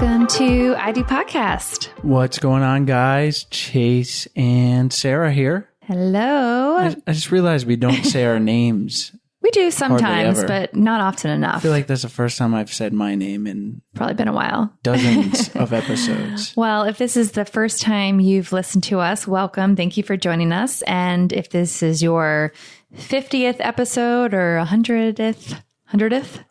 Welcome to ID Podcast. What's going on, guys? Chase and Sarah here. Hello. I just realized we don't say our names. We do sometimes, ever. but not often enough. I feel like that's the first time I've said my name in Probably been a while. dozens of episodes. Well, if this is the first time you've listened to us, welcome. Thank you for joining us. And if this is your 50th episode or 100th? 100th.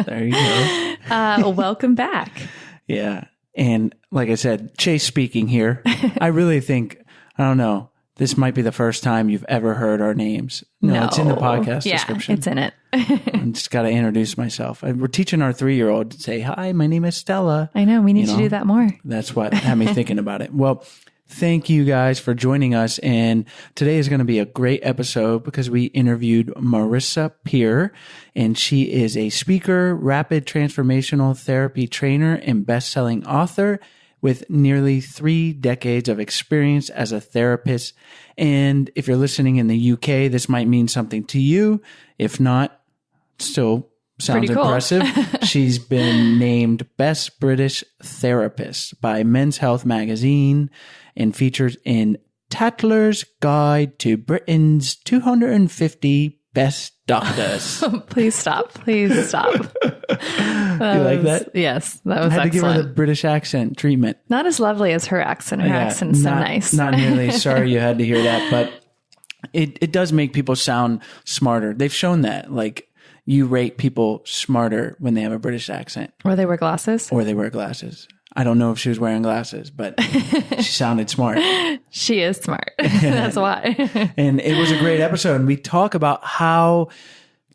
There you go. Welcome back. Yeah. And like I said, Chase speaking here. I really think, I don't know, this might be the first time you've ever heard our names. No, it's in the podcast description. It's in it. I just got to introduce myself. We're teaching our 3-year-old to say, hi, my name is Stella. I know. We need to do that more. That's what had me thinking about it. Well, thank you guys for joining us. And today is going to be a great episode because we interviewed Marisa Peer, and she is a speaker, rapid transformational therapy trainer, and best-selling author with nearly 3 decades of experience as a therapist. And if you're listening in the UK, this might mean something to you. If not, still sounds cool. impressive. She's been named Best British Therapist by Men's Health magazine and featured in Tatler's Guide to Britain's 250 Best Doctors. Please stop. Please stop. You like that? Yes, that was I had to excellent. give her the British accent treatment. Not as lovely as her accent. Her accent's so nice. Not nearly. Sorry you had to hear that, but it does make people sound smarter. They've shown that. Like, you rate people smarter when they have a British accent. Or they wear glasses. Or they wear glasses. I don't know if she was wearing glasses, but she sounded smart. She is smart. That's why. And it was a great episode. And we talk about how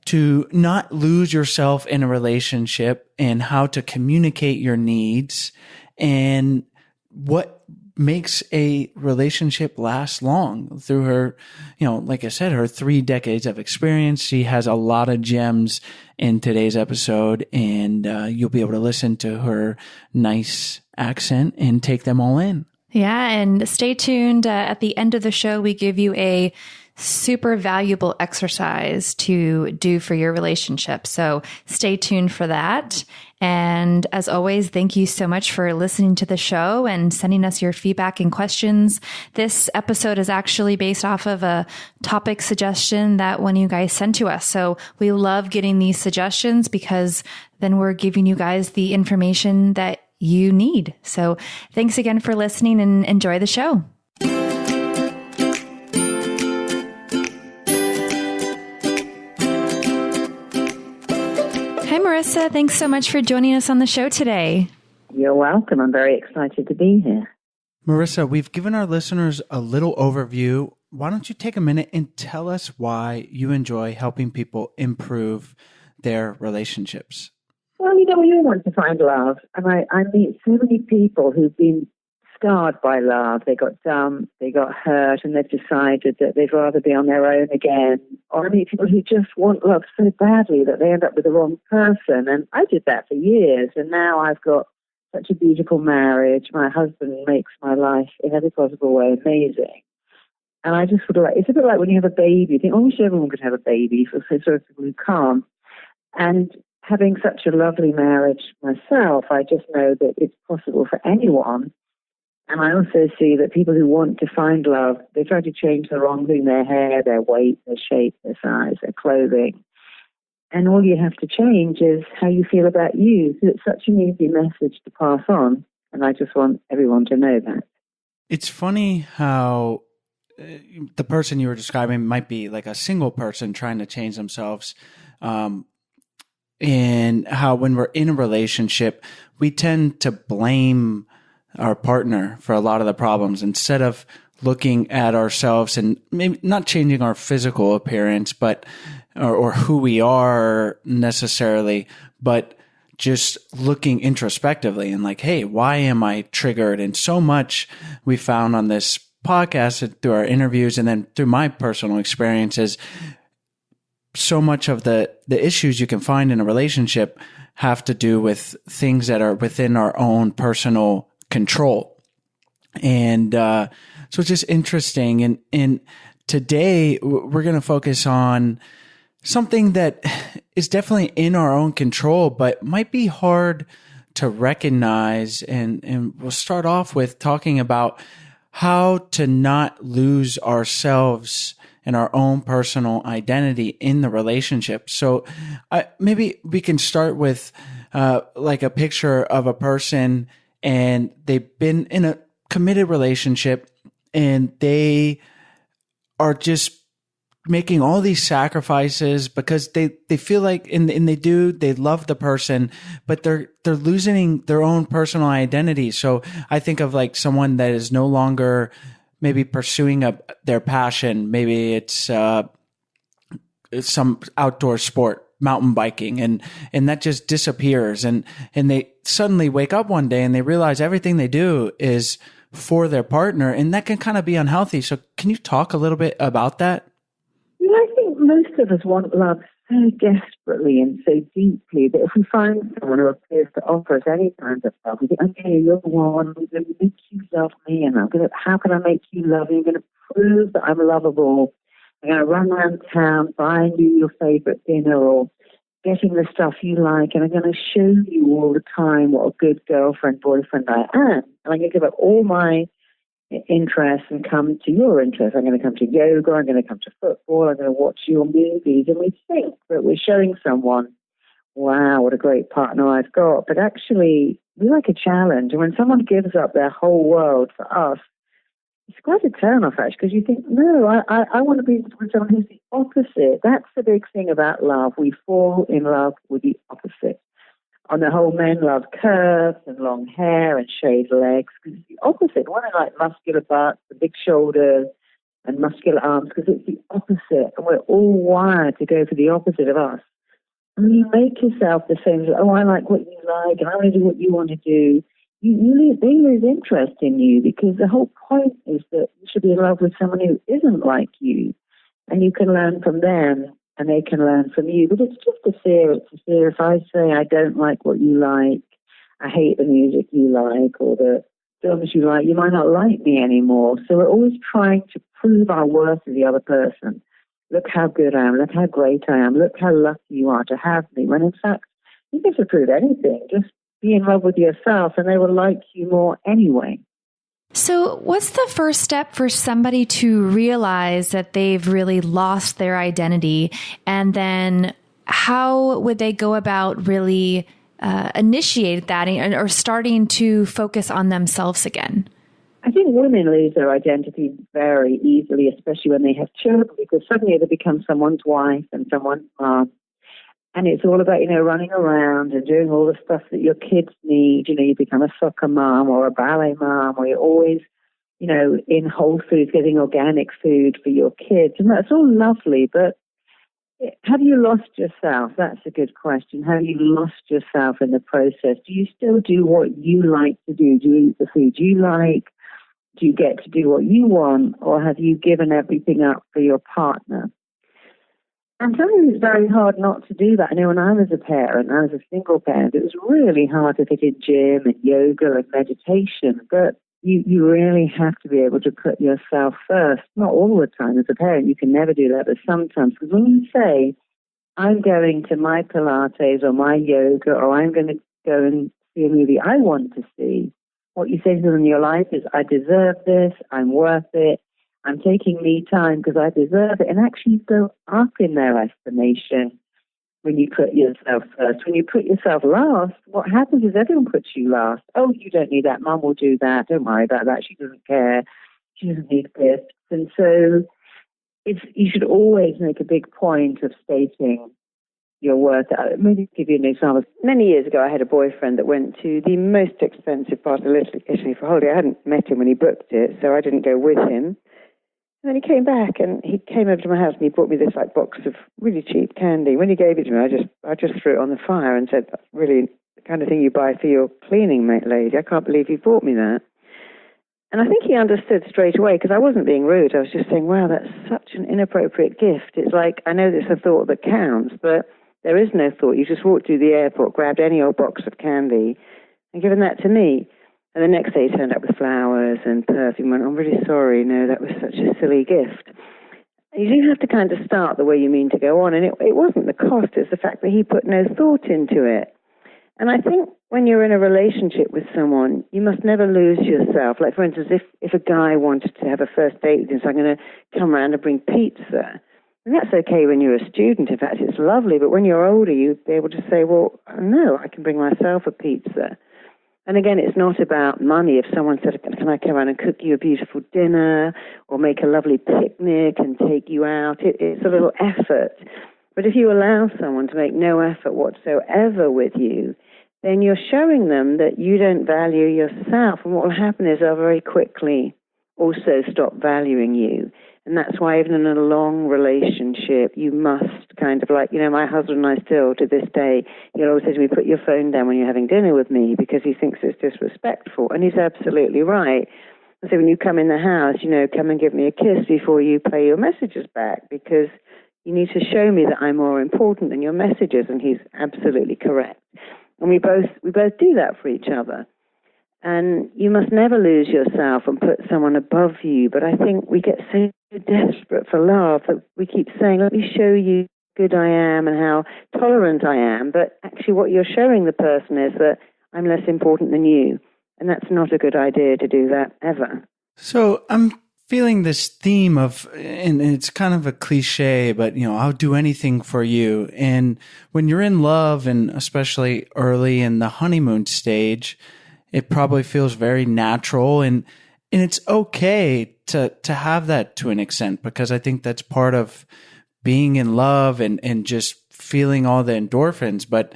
to not lose yourself in a relationship and how to communicate your needs and what makes a relationship last long. Through her, like I said, her 3 decades of experience. She has a lot of gems in today's episode, and you'll be able to listen to her nice accent and take them all in. Yeah. And stay tuned. At the end of the show, we give you a super valuable exercise to do for your relationship. So stay tuned for that. And as always, thank you so much for listening to the show and sending us your feedback and questions. This episode is actually based off of a topic suggestion that one of you guys sent to us. So we love getting these suggestions because then we're giving you guys the information that you need. So thanks again for listening and enjoy the show. Hi, Marisa. Thanks so much for joining us on the show today. You're welcome. I'm very excited to be here. Marisa, we've given our listeners a little overview. Why don't you take a minute and tell us why you enjoy helping people improve their relationships? Well, we all want to find love. And I meet so many people who've been scarred by love. They got dumped, they got hurt, and they've decided that they'd rather be on their own again. Or I meet people who just want love so badly that they end up with the wrong person. And I did that for years, and now I've got such a beautiful marriage. My husband makes my life in every possible way amazing. And I just sort of it's a bit like when you have a baby. You think, I wish everyone could have a baby for sort of people who can't. And having such a lovely marriage myself, I just know that it's possible for anyone. And I also see that people who want to find love, they try to change the wrong thing, their hair, their weight, their shape, their size, their clothing. And all you have to change is how you feel about you. So it's such an easy message to pass on. And I just want everyone to know that. It's funny how the person you were describing might be like a single person trying to change themselves. And how when we're in a relationship, we tend to blame our partner for a lot of the problems instead of looking at ourselves and maybe not changing our physical appearance, but or who we are necessarily, but just looking introspectively and like, hey, why am I triggered? And so much we found on this podcast through our interviews and then through my personal experiences, so much of the issues you can find in a relationship have to do with things that are within our own personal control. And so it's just interesting. And today we're going to focus on something that is definitely in our own control, but might be hard to recognize, and we'll start off with talking about how to not lose ourselves and our own personal identity in the relationship. So maybe we can start with like a picture of a person, and they've been in a committed relationship, and they are just making all these sacrifices because they feel like, and they love the person, but they're losing their own personal identity. So I think of like someone that is no longer maybe pursuing their passion. Maybe it's some outdoor sport, mountain biking, and that just disappears. And they suddenly wake up one day and they realize everything they do is for their partner, and that can kind of be unhealthy. So can you talk a little bit about that? Yeah, I think most of us want love so desperately and so deeply that if we find someone who appears to offer us any kind of love, we think, okay, you're the one, I'm going to make you love me, and how can I make you love me? I'm going to prove that I'm lovable. I'm going to run around town buying you your favorite dinner or getting the stuff you like, and I'm going to show you all the time what a good girlfriend, boyfriend I am. And I'm going to give up all my interests and come to your interests. I'm going to come to yoga, I'm going to come to football, I'm going to watch your movies, and we think that we're showing someone, wow, what a great partner I've got. But actually, we like a challenge. And when someone gives up their whole world for us, it's quite a turn-off, actually, because you think, no, I want to be with someone who's the opposite. That's the big thing about love. We fall in love with the opposite. On the whole, men love curves and long hair and shaved legs, because it's the opposite. Women like muscular butts, the big shoulders, and muscular arms, because it's the opposite. And we're all wired to go for the opposite of us. And when you make yourself the same, oh, I like what you like, and I want to do what you want to do, they lose interest in you, because the whole point is that you should be in love with someone who isn't like you, and you can learn from them and they can learn from you. But it's just a fear. It's a fear. If I say I don't like what you like, I hate the music you like or the films you like, you might not like me anymore. So we're always trying to prove our worth to the other person. Look how good I am. Look how great I am. Look how lucky you are to have me. When in fact, you don't have to prove anything. Just be in love with yourself and they will like you more anyway. So what's the first step for somebody to realize that they've really lost their identity? And then how would they go about really initiate that or starting to focus on themselves again? I think women lose their identity very easily, especially when they have children, because suddenly they become someone's wife and someone's mom. And it's all about, running around and doing all the stuff that your kids need. You become a soccer mom or a ballet mom, or you're always, in Whole Foods getting organic food for your kids. And that's all lovely, but have you lost yourself? That's a good question. Have you lost yourself in the process? Do you still do what you like to do? Do you eat the food you like? Do you get to do what you want? Or have you given everything up for your partner? And sometimes it's very hard not to do that. I know when I was a parent, I was a single parent, it was really hard to fit in gym and yoga and meditation. But you really have to be able to put yourself first. Not all the time as a parent, you can never do that, but sometimes. Because when you say, I'm going to my Pilates or my yoga, or I'm going to go and see a movie I want to see, what you say to them in your life is, I deserve this, I'm worth it, I'm taking me time because I deserve it. And actually you go up in their estimation when you put yourself first. When you put yourself last, what happens is everyone puts you last. Oh, you don't need that. Mum will do that. Don't worry about that. She doesn't care. She doesn't need gifts. And so you should always make a big point of stating your worth. Maybe give you an example. Many years ago, I had a boyfriend that went to the most expensive part of Italy for holiday. I hadn't met him when he booked it, so I didn't go with him. And then he came back and he came over to my house and he brought me this box of really cheap candy. When he gave it to me, I just threw it on the fire and said, that's really the kind of thing you buy for your cleaning mate lady. I can't believe you bought me that. And I think he understood straight away, because I wasn't being rude. I was just saying, wow, that's such an inappropriate gift. It's like, I know there's a thought that counts, but there is no thought. You just walked through the airport, grabbed any old box of candy and given that to me. And the next day he turned up with flowers and perfume and went, I'm really sorry, no, that was such a silly gift. You do have to kind of start the way you mean to go on. And it wasn't the cost, it's the fact that he put no thought into it. And I think when you're in a relationship with someone, you must never lose yourself. Like, for instance, if a guy wanted to have a first date with you, so I'm going to come around and bring pizza, and that's okay when you're a student. In fact, it's lovely. But when you're older, you'd be able to say, well, no, I can bring myself a pizza. And again, it's not about money. If someone said, can I come around and cook you a beautiful dinner or make a lovely picnic and take you out, it's a little effort. But if you allow someone to make no effort whatsoever with you, then you're showing them that you don't value yourself. And what will happen is they'll very quickly also stop valuing you. And that's why even in a long relationship, you must kind of like, my husband and I still, to this day, he'll always say to me, put your phone down when you're having dinner with me, because he thinks it's disrespectful. And he's absolutely right. So when you come in the house, come and give me a kiss before you play your messages back, because you need to show me that I'm more important than your messages. And he's absolutely correct. And we both do that for each other. And you must never lose yourself and put someone above you. But I think we get so desperate for love that we keep saying, let me show you how good I am and how tolerant I am. But actually what you're showing the person is that I'm less important than you. And that's not a good idea to do that ever. So I'm feeling this theme of, and it's kind of a cliche, but, I'll do anything for you. And when you're in love, and especially early in the honeymoon stage, it probably feels very natural, and it's okay to have that to an extent, because I think that's part of being in love and just feeling all the endorphins. But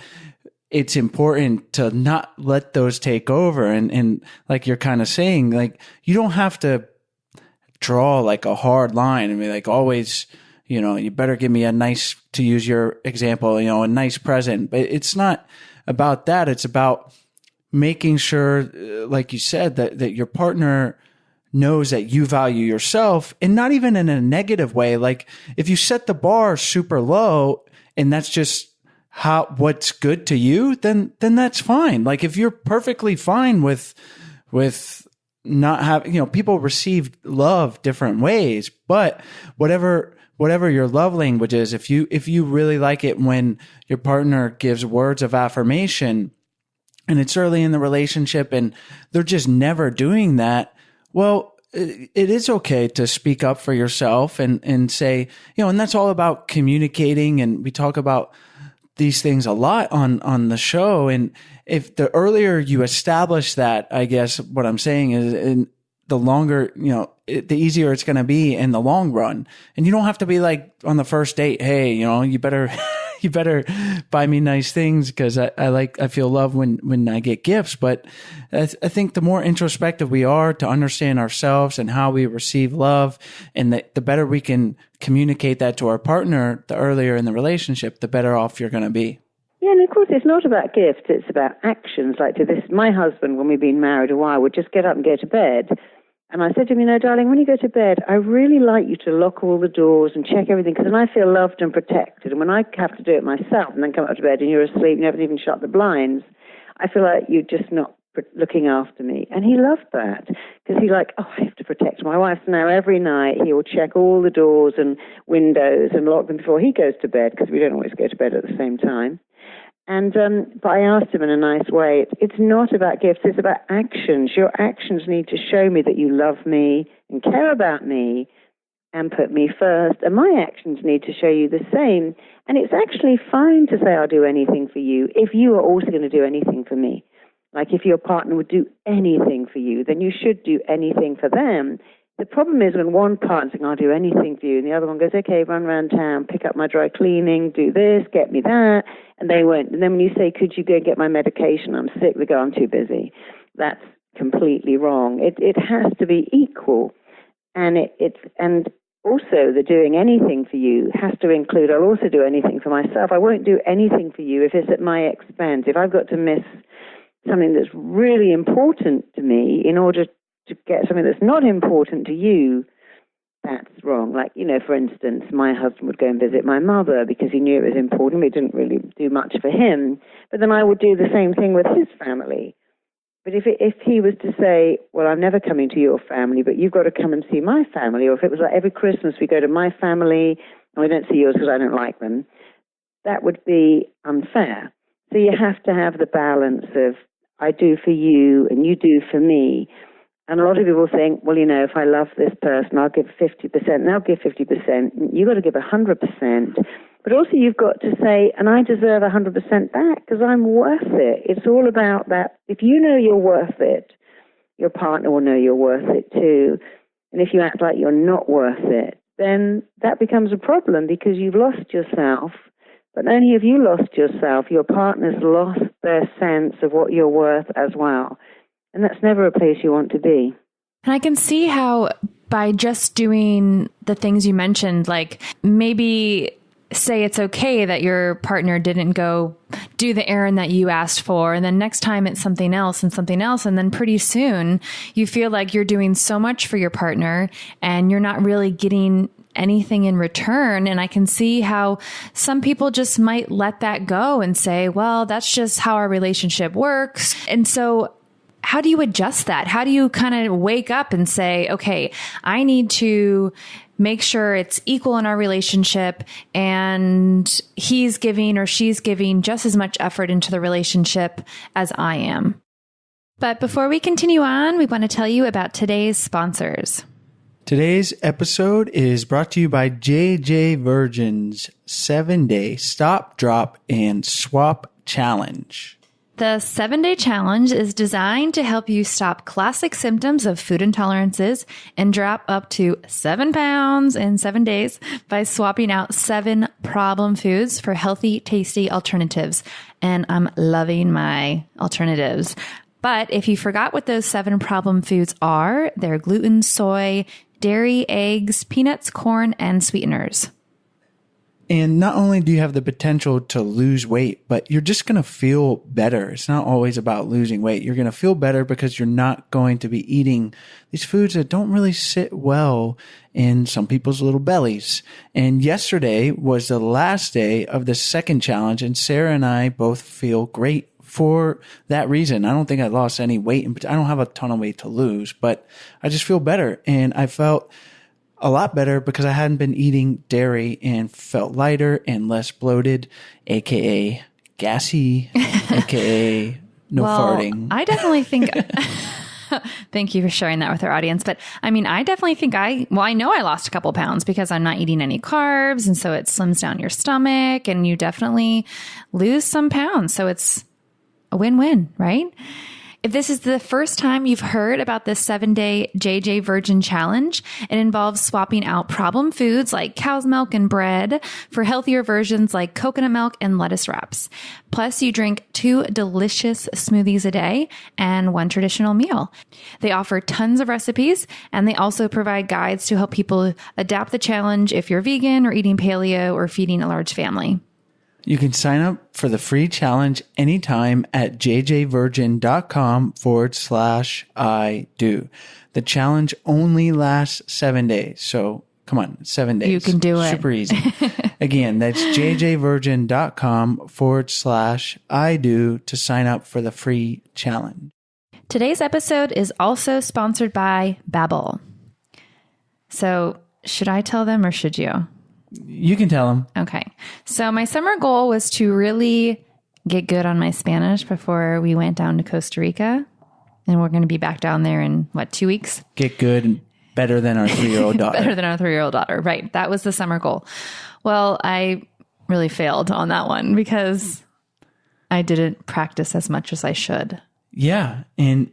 it's important to not let those take over. And like you're kind of saying, like, you don't have to draw like a hard line and be like, always, you better give me to use your example, a nice present. But it's not about that. It's about making sure, like you said, that your partner knows that you value yourself, and not even in a negative way. Like, if you set the bar super low and that's just what's good to you, then that's fine. Like, if you're perfectly fine with not having, people receive love different ways, but whatever your love language is, if you really like it when your partner gives words of affirmation, and it's early in the relationship and they're just never doing that, well, it is okay to speak up for yourself and say, and that's all about communicating. And we talk about these things a lot on the show. And if the earlier you establish that, I guess what I'm saying is, the longer, the easier it's going to be in the long run. And you don't have to be like on the first date, hey, you better buy me nice things, because I feel love when I get gifts. But I think the more introspective we are to understand ourselves and how we receive love, and the better we can communicate that to our partner, the earlier in the relationship, the better off you're going to be. Yeah, and of course, it's not about gifts, it's about actions. Like my husband, when we've been married a while, would just get up and go to bed. And I said to him, darling, when you go to bed, I really like you to lock all the doors and check everything, because then I feel loved and protected. And when I have to do it myself and then come up to bed and you're asleep and you haven't even shut the blinds, I feel like you're just not looking after me. And he loved that, because he's like, I have to protect my wife. So now every night he will check all the doors and windows and lock them before he goes to bed, because we don't always go to bed at the same time. And but I asked him in a nice way, it's not about gifts, it's about actions. Your actions need to show me that you love me and care about me and put me first. And my actions need to show you the same. And it's actually fine to say I'll do anything for you if you are also going to do anything for me. Like, if your partner would do anything for you, then you should do anything for them. The problem is when one partner's saying, I'll do anything for you, and the other one goes, okay, run around town, pick up my dry cleaning, do this, get me that, and they won't. And then when you say, could you go get my medication? I'm sick. They go, I'm too busy. That's completely wrong. It has to be equal. And and also the doing anything for you has to include, I'll also do anything for myself. I won't do anything for you if it's at my expense. If I've got to miss something that's really important to me in order to get something that's not important to you, that's wrong. Like, for instance, my husband would go and visit my mother because he knew it was important. We didn't really do much for him. But then I would do the same thing with his family. But if he was to say, well, I'm never coming to your family, but you've got to come and see my family, or if it was like every Christmas we go to my family and we don't see yours because I don't like them, that would be unfair. So you have to have the balance of I do for you and you do for me. And a lot of people think, well, you know, if I love this person, I'll give 50%, and they'll give 50%. You've got to give 100%. But also you've got to say, and I deserve 100% back because I'm worth it. It's all about that. If you know you're worth it, your partner will know you're worth it too. And if you act like you're not worth it, then that becomes a problem because you've lost yourself. But not only have you lost yourself, your partner's lost their sense of what you're worth as well. And that's never a place you want to be. And I can see how by just doing the things you mentioned, like maybe say it's okay that your partner didn't go do the errand that you asked for. And then next time it's something else and something else. And then pretty soon you feel like you're doing so much for your partner and you're not really getting anything in return. And I can see how some people just might let that go and say, well, that's just how our relationship works. And so how do you adjust that? How do you kind of wake up and say, okay, I need to make sure it's equal in our relationship and he's giving or she's giving just as much effort into the relationship as I am? But before we continue on, we want to tell you about today's sponsors. Today's episode is brought to you by JJ Virgin's 7-Day Stop, Drop, and Swap Challenge. The 7-Day Challenge is designed to help you stop classic symptoms of food intolerances and drop up to 7 pounds in 7 days by swapping out 7 problem foods for healthy, tasty alternatives. And I'm loving my alternatives. But if you forgot what those 7 problem foods are, they're gluten, soy, dairy, eggs, peanuts, corn, and sweeteners. And not only do you have the potential to lose weight, but you're just going to feel better. It's not always about losing weight. You're going to feel better because you're not going to be eating these foods that don't really sit well in some people's little bellies. And yesterday was the last day of the second challenge, and Sarah and I both feel great for that reason. I don't think I lost any weight, and I don't have a ton of weight to lose, but I just feel better. And I felt a lot better because I hadn't been eating dairy and felt lighter and less bloated, aka gassy, aka no farting. I definitely think thank you for sharing that with our audience. But I mean, I definitely think I know I lost a couple pounds because I'm not eating any carbs. And so it slims down your stomach and you definitely lose some pounds. So it's a win-win, right? If this is the first time you've heard about this 7-Day JJ Virgin Challenge, it involves swapping out problem foods like cow's milk and bread for healthier versions like coconut milk and lettuce wraps. Plus, you drink 2 delicious smoothies a day and 1 traditional meal. They offer tons of recipes, and they also provide guides to help people adapt the challenge if you're vegan or eating paleo or feeding a large family. You can sign up for the free challenge anytime at jjvirgin.com/I do. The challenge only lasts 7 days. So come on, 7 days. You can do it. Super easy. Again, that's jjvirgin.com/I do to sign up for the free challenge. Today's episode is also sponsored by Babbel. So should I tell them or should you? You can tell them. Okay. So my summer goal was to really get good on my Spanish before we went down to Costa Rica. And we're going to be back down there in, 2 weeks? Get good and better than our 3-year-old daughter. Better than our 3-year-old daughter. Right. That was the summer goal. Well, I really failed on that one because I didn't practice as much as I should. Yeah. And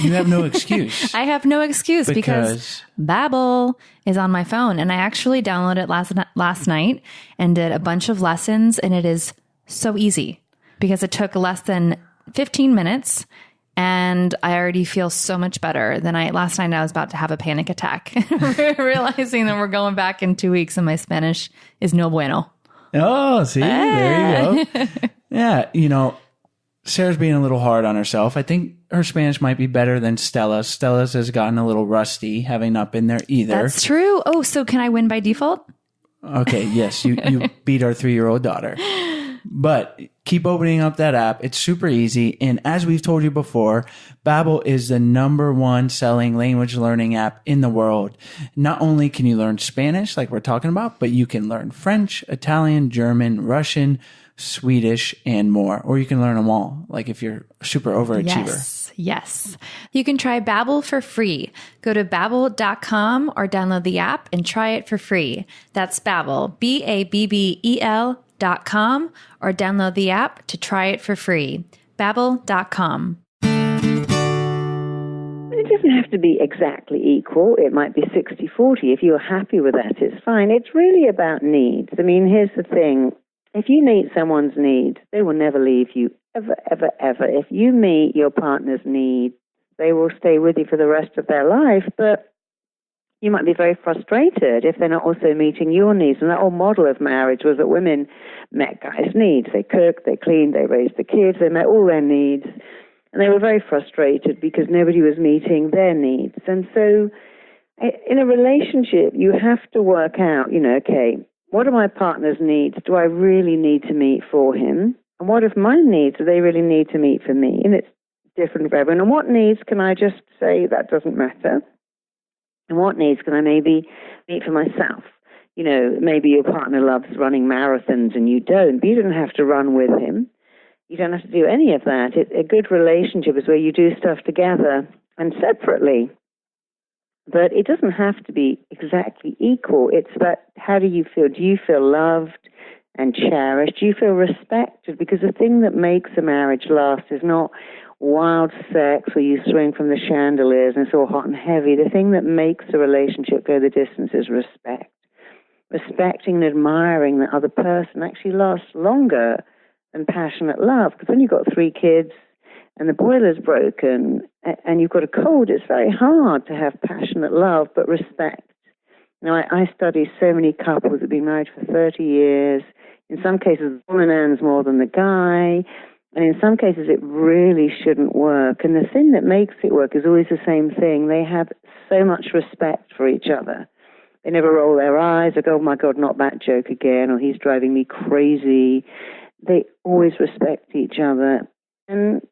you have no excuse. I have no excuse because Babbel is on my phone, and I actually downloaded it last night and did a bunch of lessons, and it is so easy because it took less than 15 minutes, and I already feel so much better than last night. I was about to have a panic attack, realizing that we're going back in 2 weeks, and my Spanish is no bueno. Oh, see, there you go. Yeah, Sarah's being a little hard on herself. I think her Spanish might be better than Stella's. Stella's has gotten a little rusty, having not been there either. That's true. Oh, so can I win by default? Okay, yes, you beat our 3-year-old daughter. But keep opening up that app. It's super easy. And as we've told you before, Babbel is the #1 selling language learning app in the world. Not only can you learn Spanish like we're talking about, but you can learn French, Italian, German, Russian, Swedish, and more. Or you can learn them all, like if you're a super overachiever. Yes. You can try Babbel for free. Go to babbel.com or download the app and try it for free. That's Babbel, BABBEL.com, or download the app to try it for free. Babbel.com. It doesn't have to be exactly equal. It might be 60-40. If you're happy with that, it's fine. It's really about needs. I mean, here's the thing. If you meet someone's needs, they will never leave you, ever, ever, ever. If you meet your partner's needs, they will stay with you for the rest of their life, but you might be very frustrated if they're not also meeting your needs. And that whole model of marriage was that women met guys' needs. They cooked, they cleaned, they raised the kids, they met all their needs. And they were very frustrated because nobody was meeting their needs. And so in a relationship, you have to work out, okay, what are my partner's needs? Do I really need to meet for him? And what if my needs do they really need to meet for me? And it's different for everyone. And what needs can I just say that doesn't matter? And what needs can I maybe meet for myself? Maybe your partner loves running marathons and you don't, but you don't have to run with him. You don't have to do any of that. A good relationship is where you do stuff together and separately. But it doesn't have to be exactly equal. It's about how do you feel? Do you feel loved and cherished? Do you feel respected? Because the thing that makes a marriage last is not wild sex where you swing from the chandeliers and it's all hot and heavy. The thing that makes a relationship go the distance is respect. Respecting and admiring the other person actually lasts longer than passionate love. Because when you've got 3 kids and the boiler's broken and you've got a cold, it's very hard to have passionate love, but respect. I study so many couples that have been married for 30 years. In some cases, the woman earns more than the guy. And in some cases, it really shouldn't work. And the thing that makes it work is always the same thing. They have so much respect for each other. They never roll their eyes or go, oh my God, not that joke again, or he's driving me crazy. They always respect each other. And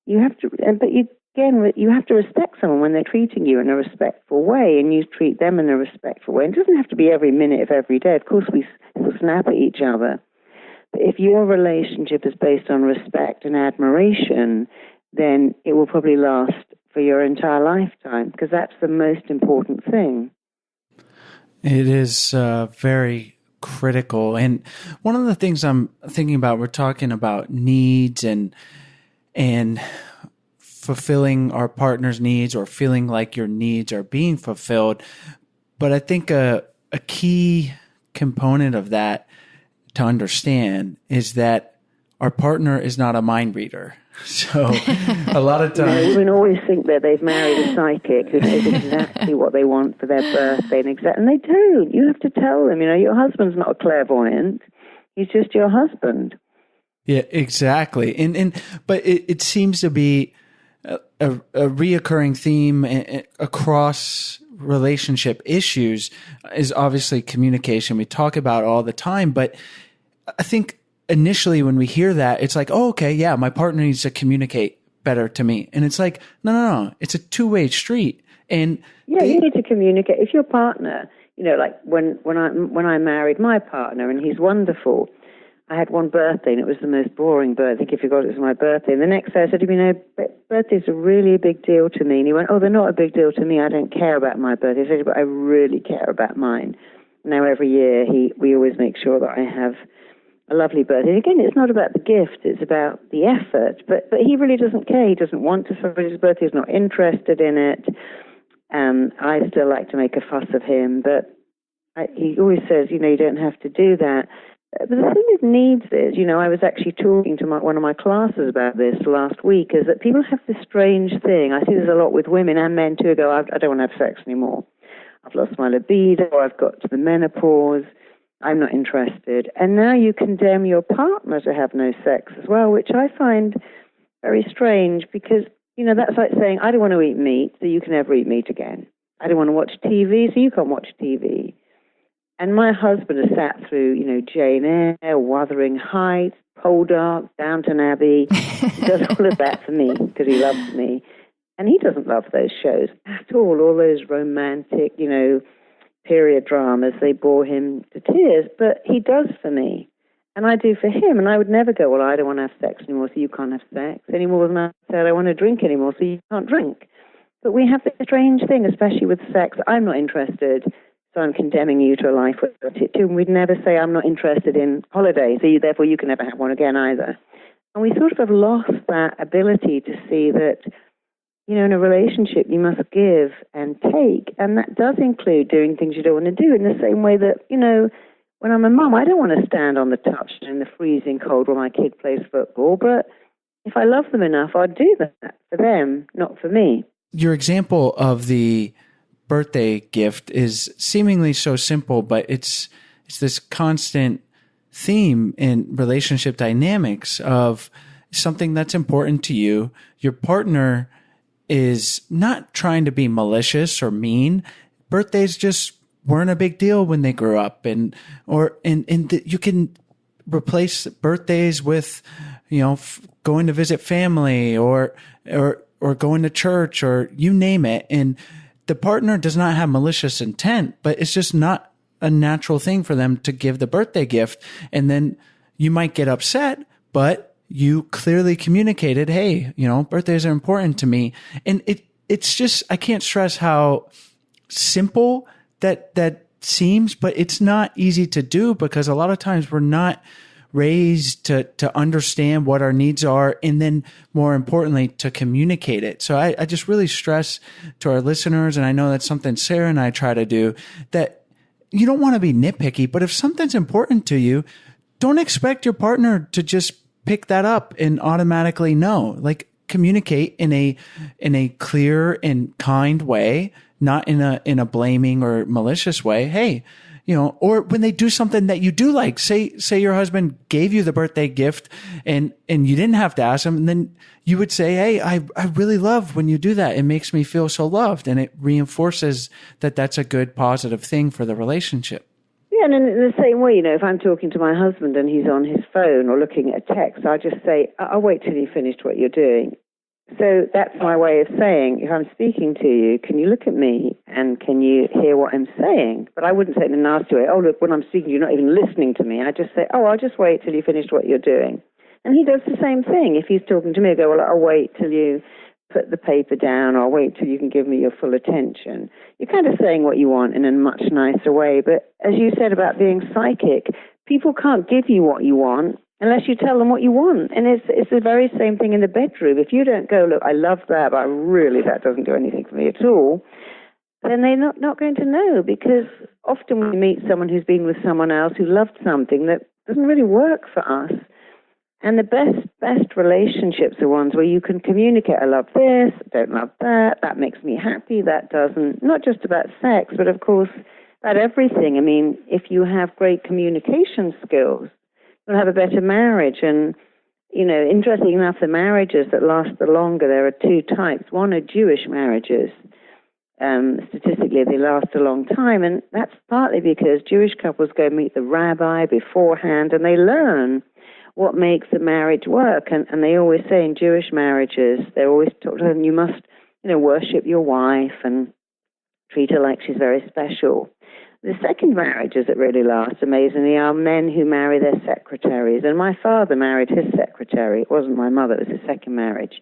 you have to, you have to respect someone when they're treating you in a respectful way, and you treat them in a respectful way. It doesn't have to be every minute of every day. Of course, we snap at each other. But if your relationship is based on respect and admiration, then it will probably last for your entire lifetime, because that's the most important thing. It is very critical. And one of the things I'm thinking about, we're talking about needs and fulfilling our partner's needs or feeling like your needs are being fulfilled. But I think a key component of that to understand is that our partner is not a mind reader. So a lot of times women always think that they've married a psychic who knows exactly what they want for their birthday, and they don't. You have to tell them, your husband's not a clairvoyant. He's just your husband. Yeah, exactly. But it seems to be a reoccurring theme across relationship issues is obviously communication. We talk about it all the time, but I think initially when we hear that, it's like, oh, okay, yeah, my partner needs to communicate better to me. And it's like, no, it's a two-way street. And you need to communicate. If your partner, like when I married my partner, and he's wonderful, I had one birthday and it was the most boring birthday. I think if you got it was my birthday. And the next day I said to him, birthdays are really a big deal to me. And he went, oh, they're not a big deal to me. I don't care about my birthday. I said, but I really care about mine. Now every year we always make sure that I have a lovely birthday. And again, it's not about the gift, it's about the effort. But he really doesn't care. He doesn't want to celebrate his birthday. He's not interested in it. I still like to make a fuss of him. But he always says, you don't have to do that. But the thing with needs is, I was actually talking to one of my classes about this last week, is that people have this strange thing. I see this a lot with women and men too, who go, I don't want to have sex anymore. I've lost my libido, I've got to the menopause, I'm not interested. And now you condemn your partner to have no sex as well, which I find very strange, because, that's like saying, I don't want to eat meat, so you can never eat meat again. I don't want to watch TV, so you can't watch TV. And my husband has sat through, Jane Eyre, Wuthering Heights, Poldark, Downton Abbey. He does all of that for me because he loves me. And he doesn't love those shows at all those romantic, period dramas. They bore him to tears. But he does for me. And I do for him. And I would never go, well, I don't want to have sex anymore, so you can't have sex. Any more than I said, I want to drink anymore, so you can't drink. But we have this strange thing, especially with sex. I'm not interested, so I'm condemning you to a life without it too. And we'd never say, I'm not interested in holidays, so therefore you can never have one again either. And we sort of have lost that ability to see that, you know, in a relationship you must give and take. And that does include doing things you don't want to do, in the same way that, you know, when I'm a mum, I don't want to stand on the touchstone in the freezing cold while my kid plays football. But if I love them enough, I'd do that for them, not for me. Your example of the birthday gift is seemingly so simple, but it's this constant theme in relationship dynamics of something that's important to you. Your partner is not trying to be malicious or mean. Birthdays just weren't a big deal when they grew up, and you can replace birthdays with, you know, going to visit family or going to church, or you name it. And the partner does not have malicious intent, but it's just not a natural thing for them to give the birthday gift. And then you might get upset, but you clearly communicated, hey, you know, birthdays are important to me. And it's just, I can't stress how simple that seems, but it's not easy to do, because a lot of times we're not raised to understand what our needs are, and then more importantly, to communicate it. So I just really stress to our listeners, and I know that's something Sarah and I try to do, that you don't want to be nitpicky, but if something's important to you, don't expect your partner to just pick that up and automatically know. Like, communicate in a clear and kind way, not in a blaming or malicious way. Hey, you know, or when they do something that you do like, say your husband gave you the birthday gift and you didn't have to ask him, and then you would say, hey, I really love when you do that. It makes me feel so loved. And it reinforces that that's a good, positive thing for the relationship. Yeah, and in the same way, you know, if I'm talking to my husband and he's on his phone or looking at a text, I just say, I'll wait till you finished what you're doing. So that's my way of saying, if I'm speaking to you, can you look at me and can you hear what I'm saying? But I wouldn't say it in a nasty way. Oh, look, when I'm speaking, you're not even listening to me. I just say, oh, I'll just wait till you finished what you're doing. And he does the same thing. If he's talking to me, I go, well, I'll wait till you put the paper down, or I'll wait till you can give me your full attention. You're kind of saying what you want in a much nicer way. But as you said about being psychic, people can't give you what you want unless you tell them what you want. And it's the very same thing in the bedroom. If you don't go, look, I love that, but really that doesn't do anything for me at all, then they're not going to know, because often we meet someone who's been with someone else who loved something that doesn't really work for us. And the best relationships are ones where you can communicate, I love this, don't love that, that makes me happy, that doesn't. Not just about sex, but of course about everything. I mean, if you have great communication skills, you'll have a better marriage. And, you know, interesting enough, the marriages that last the longer, there are two types. One are Jewish marriages. Statistically, they last a long time. And that's partly because Jewish couples go meet the rabbi beforehand and they learn what makes a marriage work. And they always say in Jewish marriages, they're always taught them, you must, you know, worship your wife and treat her like she's very special. The second marriages that really last, amazingly, are men who marry their secretaries. And my father married his secretary. It wasn't my mother, it was his second marriage.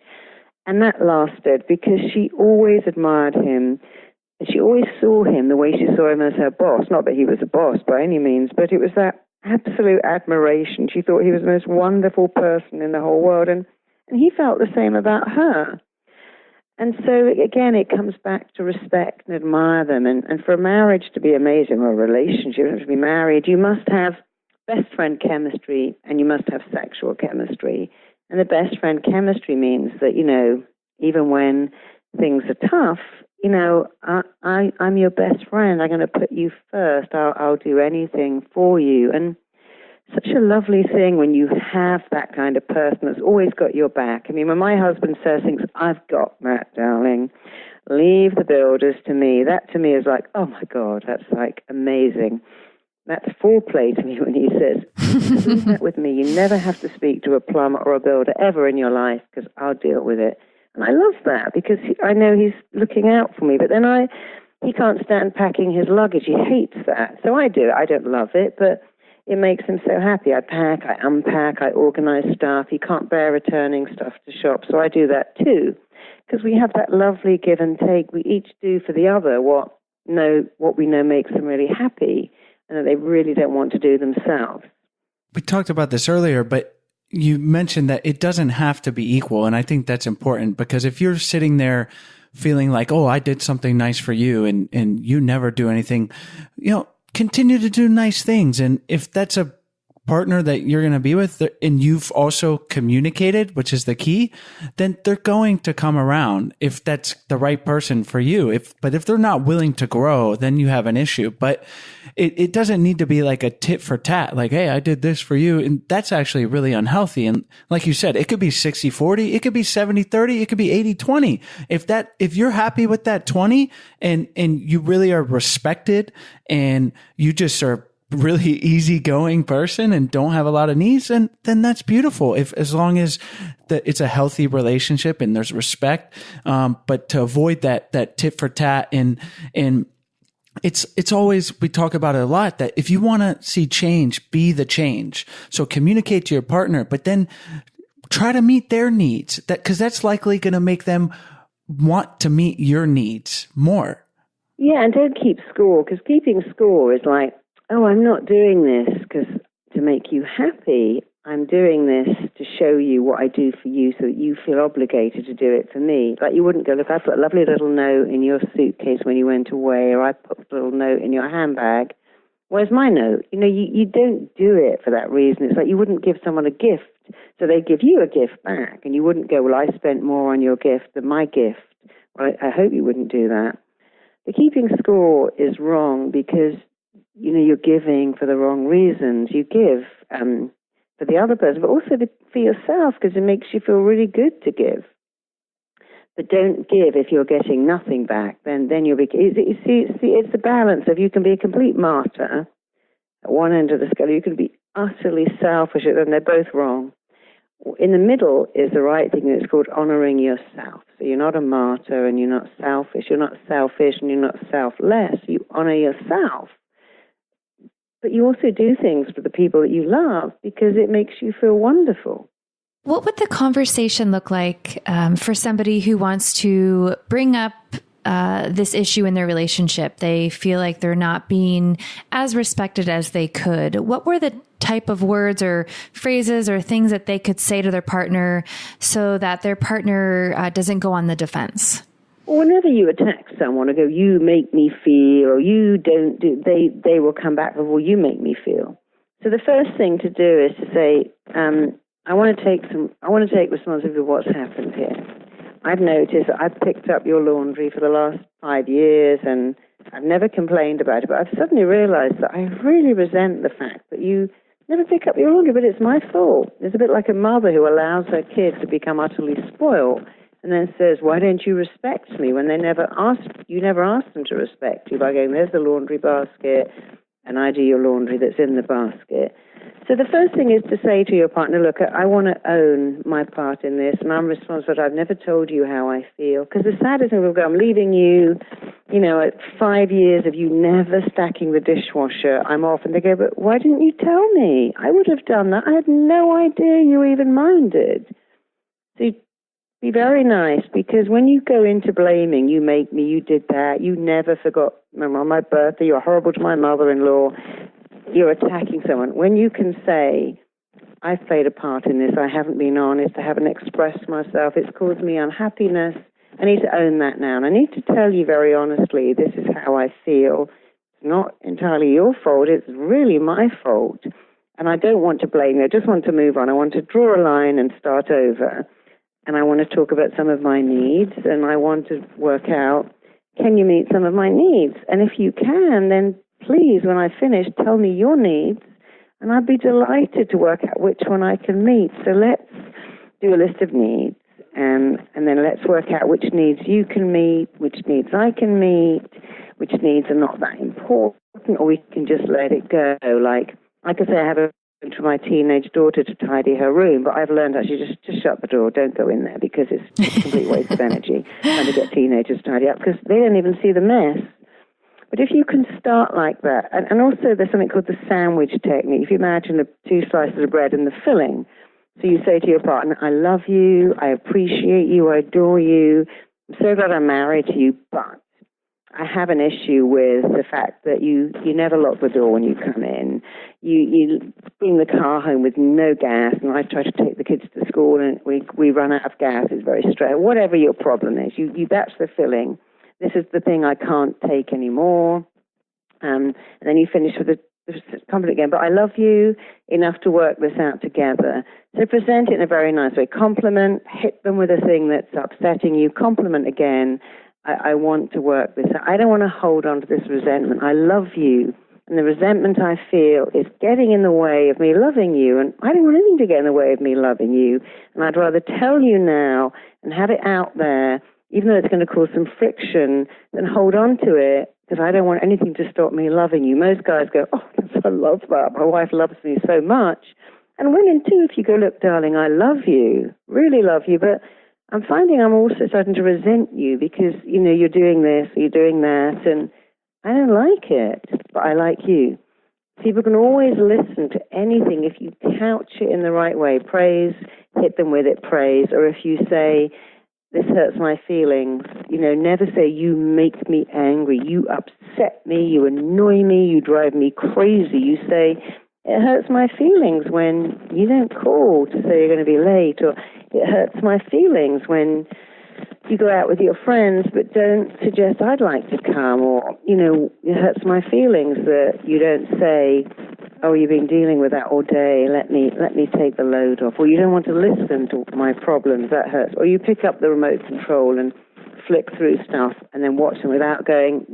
And that lasted because she always admired him. And she always saw him the way she saw him as her boss. Not that he was a boss by any means, but it was that absolute admiration. She thought he was the most wonderful person in the whole world. And he felt the same about her. And so, again, it comes back to respect and admire them. And for a marriage to be amazing, or a relationship to be married, you must have best friend chemistry and you must have sexual chemistry. And the best friend chemistry means that, you know, even when things are tough, you know, I'm your best friend. I'm going to put you first. I'll do anything for you. And such a lovely thing when you have that kind of person that's always got your back. I mean, when my husband says things, I've got that, darling. Leave the builders to me. That to me is like, oh my God, that's like amazing. That's foreplay to me when he says, leave that with me. You never have to speak to a plumber or a builder ever in your life because I'll deal with it. And I love that because I know he's looking out for me. But then he can't stand packing his luggage. He hates that. So I do. I don't love it, but it makes him so happy. I pack, I unpack, I organize stuff. He can't bear returning stuff to shop, so I do that too. Because we have that lovely give and take. We each do for the other what we know makes them really happy and that they really don't want to do themselves. We talked about this earlier, but you mentioned that it doesn't have to be equal. And I think that's important, because if you're sitting there feeling like, oh, I did something nice for you and you never do anything, continue to do nice things. And if that's a partner that you're going to be with and you've also communicated, which is the key, then they're going to come around if that's the right person for you. But if they're not willing to grow, then you have an issue. But it doesn't need to be like a tit for tat, like, hey, I did this for you. And that's actually really unhealthy. And like you said, it could be 60-40, it could be 70-30, it could be 80-20. If you're happy with that 20 and you really are respected and you just are really easygoing person and don't have a lot of needs, then that's beautiful. As long as it's a healthy relationship and there's respect, but to avoid that tit for tat and it's always, we talk about it a lot, that if you want to see change, be the change. So communicate to your partner, but then try to meet their needs, because that's likely going to make them want to meet your needs more. Yeah, and don't keep score, because keeping score is like, oh, I'm not doing this because to make you happy. I'm doing this to show you what I do for you so that you feel obligated to do it for me. Like you wouldn't go, look, I put a lovely little note in your suitcase when you went away, or I put a little note in your handbag. Where's my note? You don't do it for that reason. It's like you wouldn't give someone a gift, so they give you a gift back, and you wouldn't go, well, I spent more on your gift than my gift. Well, I hope you wouldn't do that. The keeping score is wrong because you're giving for the wrong reasons. You give for the other person, but also for yourself, because it makes you feel really good to give. But don't give if you're getting nothing back. Then you'll be. You see, it's the balance of, you can be a complete martyr at one end of the scale. You can be utterly selfish, and they're both wrong. In the middle is the right thing, and it's called honoring yourself. So you're not a martyr, and you're not selfish. You're not selfish, and you're not selfless. You honor yourself. But you also do things for the people that you love because it makes you feel wonderful. What would the conversation look like for somebody who wants to bring up this issue in their relationship? They feel like they're not being as respected as they could. What were the type of words or phrases or things that they could say to their partner so that their partner doesn't go on the defense? Whenever you attack someone or go, you make me feel, or you don't do, they will come back with, well, you make me feel. So the first thing to do is to say, I want to take responsibility for what's happened here. I've noticed that I've picked up your laundry for the last 5 years and I've never complained about it, but I've suddenly realized that I really resent the fact that you never pick up your laundry, but it's my fault. It's a bit like a mother who allows her kid to become utterly spoiled and then says, why don't you respect me, when you never asked them to respect you by going, there's the laundry basket and I do your laundry that's in the basket. So the first thing is to say to your partner, look, I want to own my part in this, and I'm responsible. I've never told you how I feel. Because the saddest thing will go, I'm leaving you, at 5 years of you never stacking the dishwasher, I'm off. And they go, but why didn't you tell me? I would have done that. I had no idea you even minded. So be very nice, because when you go into blaming, you make me, you did that, you never forgot on my birthday, you're horrible to my mother-in-law, you're attacking someone. When you can say, I've played a part in this, I haven't been honest, I haven't expressed myself, it's caused me unhappiness, I need to own that now. And I need to tell you very honestly, this is how I feel. It's not entirely your fault, it's really my fault. And I don't want to blame you, I just want to move on. I want to draw a line and start over. And I want to talk about some of my needs, and I want to work out, can you meet some of my needs? And if you can, then please, when I finish, tell me your needs, and I'd be delighted to work out which one I can meet. So let's do a list of needs, and then let's work out which needs you can meet, which needs I can meet, which needs are not that important, or we can just let it go. Like I say, I have a for my teenage daughter to tidy her room, but I've learned actually just shut the door, don't go in there, because it's a complete waste of energy trying to get teenagers to tidy up, because they don't even see the mess. But if you can start like that, and also there's something called the sandwich technique. If you imagine the two slices of bread and the filling, so you say to your partner, I love you, I appreciate you, I adore you, I'm so glad I'm married to you, but I have an issue with the fact that you never lock the door when you come in. You bring the car home with no gas, and I try to take the kids to school, and we run out of gas. It's very stressful. Whatever your problem is, you that's the filling. This is the thing I can't take anymore. And then you finish with the compliment again. But I love you enough to work this out together. So present it in a very nice way. Compliment, hit them with a thing that's upsetting you. Compliment again. I want to work this out. I don't want to hold on to this resentment. I love you. And the resentment I feel is getting in the way of me loving you. And I don't want anything to get in the way of me loving you. And I'd rather tell you now and have it out there, even though it's going to cause some friction, than hold on to it, because I don't want anything to stop me loving you. Most guys go, oh, I love that. My wife loves me so much. And women too, if you go, look, darling, I love you, really love you, but I'm finding I'm also starting to resent you because, you're doing this, or you're doing that, and I don't like it, but I like you. People can always listen to anything if you couch it in the right way. Praise, hit them with it, praise. Or if you say, this hurts my feelings, never say, you make me angry, you upset me, you annoy me, you drive me crazy. You say, it hurts my feelings when you don't call to say you're going to be late, or it hurts my feelings when you go out with your friends but don't suggest I'd like to come, or, it hurts my feelings that you don't say, oh, you've been dealing with that all day, let me take the load off, or you don't want to listen to my problems, that hurts, or you pick up the remote control and flick through stuff and then watch them without going,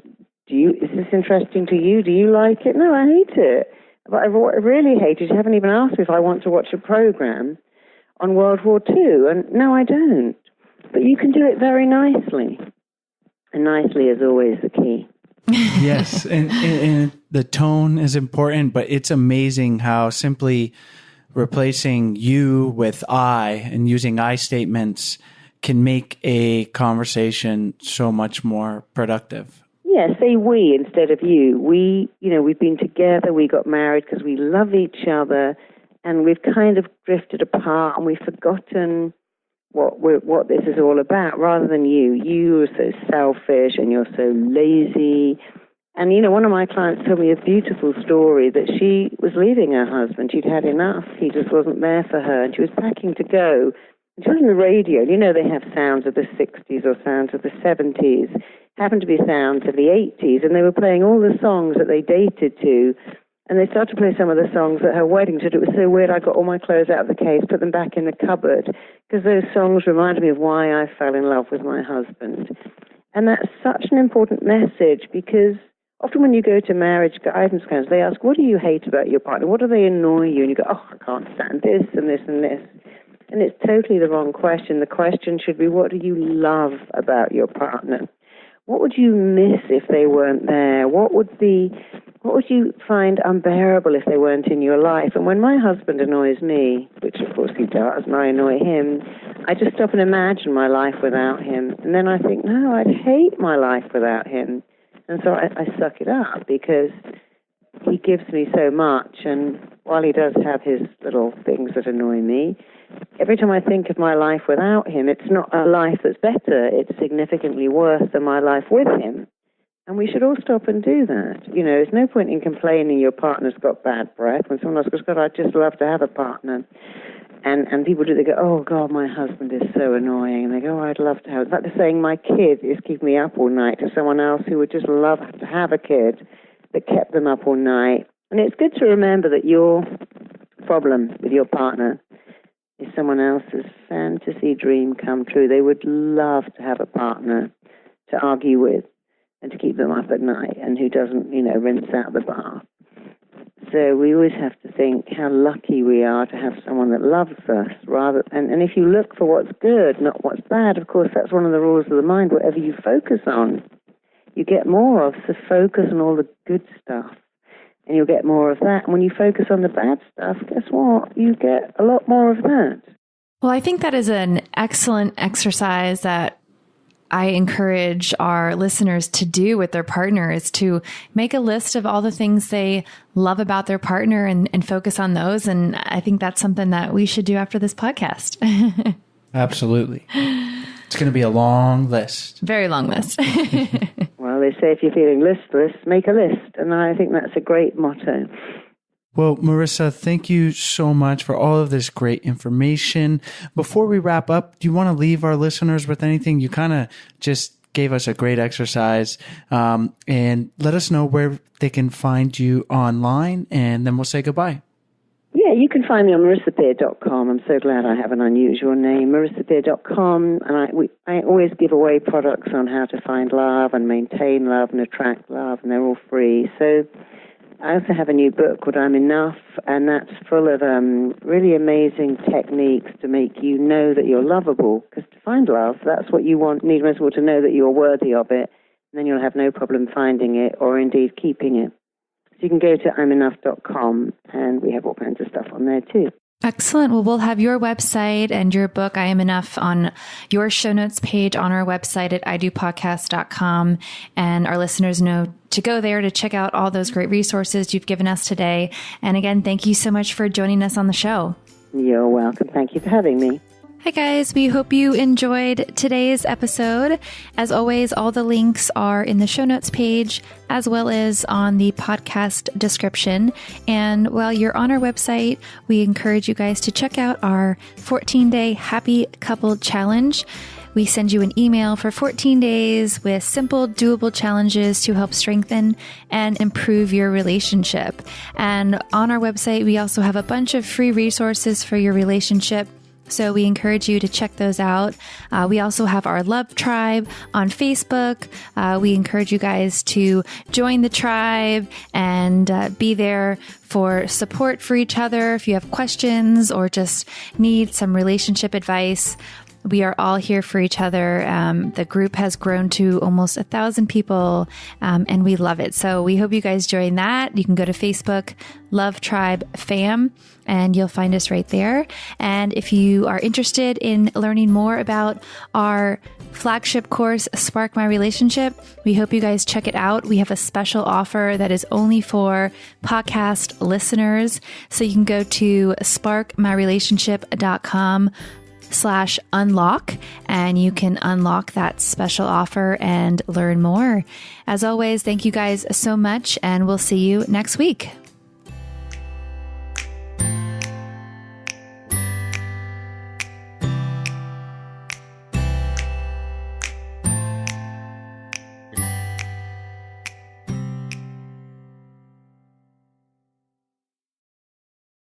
is this interesting to you? Do you like it? No, I hate it. But I really hate it. You haven't even asked me if I want to watch a program on World War II. And no, I don't. But you can do it very nicely. And nicely is always the key. Yes. And the tone is important, but it's amazing how simply replacing you with I and using I statements can make a conversation so much more productive. Yeah, say we instead of you. We've been together, we got married because we love each other, and we've kind of drifted apart, and we've forgotten what this is all about, rather than you. You are so selfish, and you're so lazy. And, one of my clients told me a beautiful story that she was leaving her husband. She'd had enough. He just wasn't there for her, and she was packing to go. And she was on the radio. They have sounds of the 60s or sounds of the 70s. Happened to be sounds of the 80s, and they were playing all the songs that they dated to, and they started to play some of the songs at her wedding. So it was so weird. I got all my clothes out of the case, put them back in the cupboard, because those songs reminded me of why I fell in love with my husband. And that's such an important message, because often when you go to marriage guidance counselors, they ask, what do you hate about your partner? What do they annoy you? And you go, oh, I can't stand this and this and this. And it's totally the wrong question. The question should be, what do you love about your partner? What would you miss if they weren't there? What would you find unbearable if they weren't in your life? And when my husband annoys me, which of course he does, and I annoy him, I just stop and imagine my life without him. And then I think, no, I'd hate my life without him. And so I suck it up, because he gives me so much. And while he does have his little things that annoy me, every time I think of my life without him, it's not a life that's better. It's significantly worse than my life with him. And we should all stop and do that. There's no point in complaining your partner's got bad breath when someone else goes, God, I'd just love to have a partner. And people do, they go, oh, God, my husband is so annoying. And they go, oh, I'd love to have it. It's like they're saying my kid is keeping me up all night, to someone else who would just love to have a kid that kept them up all night. And it's good to remember that your problem with your partner is someone else's fantasy dream come true. They would love to have a partner to argue with and to keep them up at night, and who doesn't, rinse out the bath. So we always have to think how lucky we are to have someone that loves us, and if you look for what's good, not what's bad, of course, that's one of the rules of the mind. Whatever you focus on, you get more of. So focus on all the good stuff, and you'll get more of that. And when you focus on the bad stuff, guess what? You get a lot more of that. Well, I think that is an excellent exercise that I encourage our listeners to do with their partner is to make a list of all the things they love about their partner and focus on those. And I think that's something that we should do after this podcast. Absolutely. It's going to be a long list. Very long list. Well, they say if you're feeling listless, make a list. And I think that's a great motto. Well, Marisa, thank you so much for all of this great information. Before we wrap up, do you want to leave our listeners with anything? You kind of just gave us a great exercise, and let us know where they can find you online, and then we'll say goodbye. Yeah, you can find me on marisapeer.com. I'm so glad I have an unusual name, marisapeer.com. And I always give away products on how to find love and maintain love and attract love, and they're all free. So I also have a new book called I'm Enough, and that's full of really amazing techniques to make you know that you're lovable. Because to find love, that's what you need most of all, to know that you're worthy of it, and then you'll have no problem finding it or indeed keeping it. So you can go to imenough.com, and we have all kinds of stuff on there too. Excellent. Well, we'll have your website and your book, I Am Enough, on your show notes page on our website at idopodcast.com. And our listeners know to go there to check out all those great resources you've given us today. And again, thank you so much for joining us on the show. You're welcome. Thank you for having me. Hi, guys. We hope you enjoyed today's episode. As always, all the links are in the show notes page as well as on the podcast description. And while you're on our website, we encourage you guys to check out our 14-day Happy Couple Challenge. We send you an email for 14 days with simple, doable challenges to help strengthen and improve your relationship. And on our website, we also have a bunch of free resources for your relationship. So we encourage you to check those out. We also have our Love Tribe on Facebook. We encourage you guys to join the tribe and be there for support for each other. If you have questions or just need some relationship advice, we are all here for each other. The group has grown to almost 1,000 people, and we love it. So we hope you guys join that. You can go to Facebook, Love Tribe Fam, and you'll find us right there. And if you are interested in learning more about our flagship course, Spark My Relationship, we hope you guys check it out. We have a special offer that is only for podcast listeners. So you can go to sparkmyrelationship.com/unlock, and you can unlock that special offer and learn more. As always, thank you guys so much, and we'll see you next week.